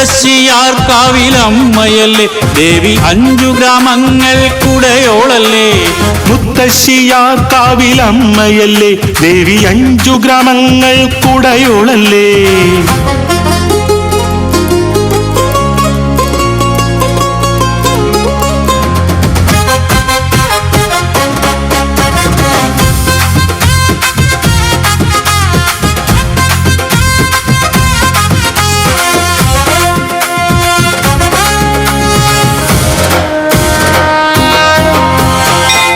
മുത്തശ്ശിയാർക്കാവിലമ്മയല്ലേ ദേവി 5 ഗ്രാമങ്ങൾ കുടയോളല്ലേ. മുത്തശ്ശിയാർക്കാവിലമ്മയല്ലേ ദേവി 5 ഗ്രാമങ്ങൾ കുടയോളല്ലേ.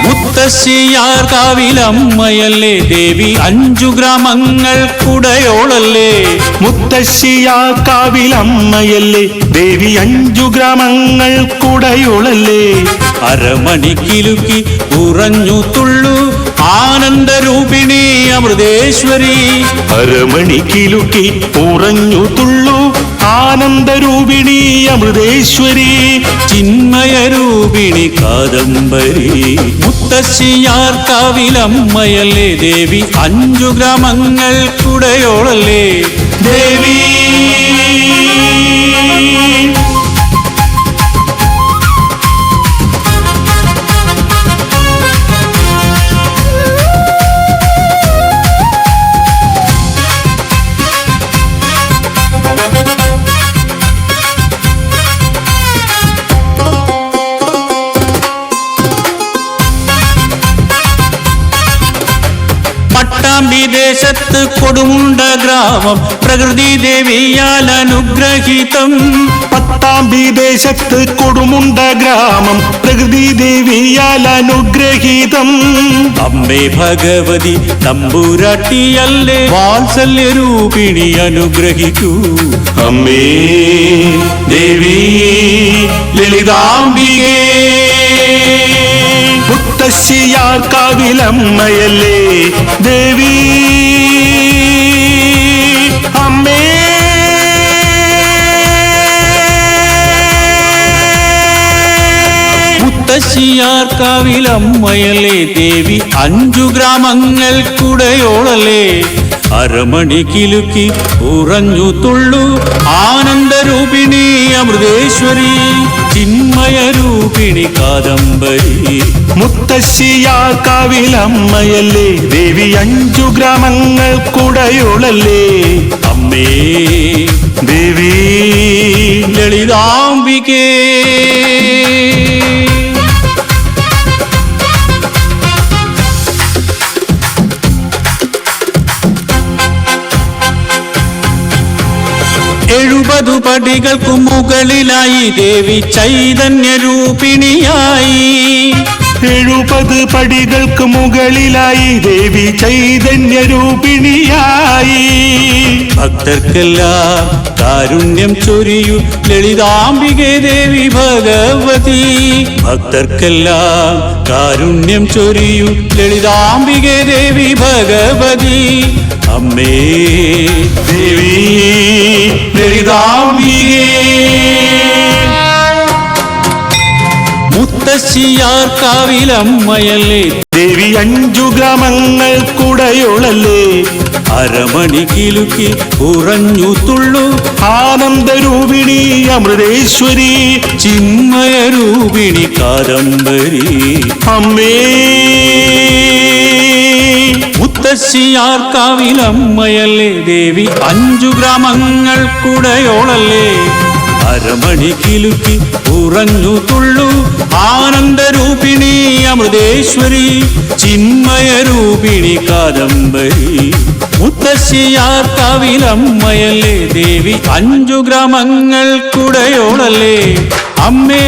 മുത്തശ്ശിയാർക്കാവിലമ്മയല്ലേ ദേവി 5 ഗ്രാമങ്ങൾ കുടയോളല്ലേ. മുത്തശ്ശിയാർക്കാവിലമ്മയല്ലേ ദേവി 5 ഗ്രാമങ്ങൾ കുടയോളല്ലേ. അരമണിക്കിലുക്കി ഉറഞ്ഞു തുള്ളു ആനന്ദരൂപിണി അമൃതേശ്വരി. അരമണിക്കിലുക്കി ഉറഞ്ഞു തുള്ളു ആനന്ദരൂപിണി അമൃതേശ്വരി. ചിന്മയരൂപിണി കാദംബരി. മുത്തശ്ശിയാർക്കാവിലമ്മയല്ലേ ദേവി 5 ഗ്രാമങ്ങൾ കുടയോളല്ലേ. ദേവി വിദേശത്ത് കൊടുമുണ്ട ഗ്രാമം പ്രകൃതി ദേവിയാൽ അനുഗ്രഹീതം. പട്ടാമ്പി ദേശത്ത് കൊടുമുണ്ട ഗ്രാമം പ്രകൃതി ദേവിയാൽ അനുഗ്രഹീതം. അമ്മേ ഭഗവതി തമ്പുരാട്ടിയല്ലേ വാത്സല്യരൂപിണി അനുഗ്രഹിക്കൂ. അമ്മേ ദേവി ലളിതാംബികേ. മുത്തശ്ശിയാർക്കാവിലമ്മയല്ലേ ദേവി അമ്മേ. മുത്തശ്ശിയാർക്കാവിലമ്മയല്ലേ ദേവി 5 ഗ്രാമങ്ങൾ കുടയോളല്ലേ. അരമണിക്കിലുക്കി ഉറഞ്ഞു തുള്ളു ആനന്ദരൂപിണി അമൃതേശ്വരി. ചിന്മയരൂപിണി കാദംബരി. മുത്തശ്ശിയാർക്കാവിലമ്മയല്ലേ ദേവി 5 ഗ്രാമങ്ങൾ കുടയോളല്ലേ. അമ്മേ ദേവി ലളിതാംബികേ. എഴുപതു പടികൾക്കു മുകളിലായി ദേവി ചൈതന്യരൂപിണിയായി. 70 പടികൾക്ക് മുകളിലായി ദേവി ചൈതന്യരൂപിണിയായി. ഭക്തർക്കെല്ലാം കാരുണ്യം ചൊരിയു ലളിതാംബികേ ദേവി ഭഗവതി. ഭക്തർക്കെല്ലാം കാരുണ്യം ചൊരിയു ലളിതാംബികേ ദേവി ഭഗവതി. അമ്മേ ദേവി ലളിതാംബികേ. മുത്തശ്ശിയാർക്കാവിലമ്മയല്ലേ ദേവി 5 ഗ്രാമങ്ങൾ കുടയോളല്ലേ. അരമണിക്കിലുക്കി ഉറഞ്ഞു തുള്ളു ആനന്ദരൂപിണി അമൃതേശ്വരി. ചിന്മയരൂപിണി കാദംബരി. അമ്മേ മുത്തശ്ശിയാർക്കാവിലമ്മയല്ലേ ദേവി 5 ഗ്രാമങ്ങൾ കുടയോളല്ലേ. അരമണിക്കിലുക്കി ഉറഞ്ഞു തുള്ളു ആനന്ദരൂപിണി അമൃതേശ്വരി. ചിന്മയരൂപിണി കാദംബരി. മുത്തശ്ശിയാർക്കാവിലമ്മയല്ലേ ദേവി 5 ഗ്രാമങ്ങൾ കുടയോളല്ലേ. അമ്മേ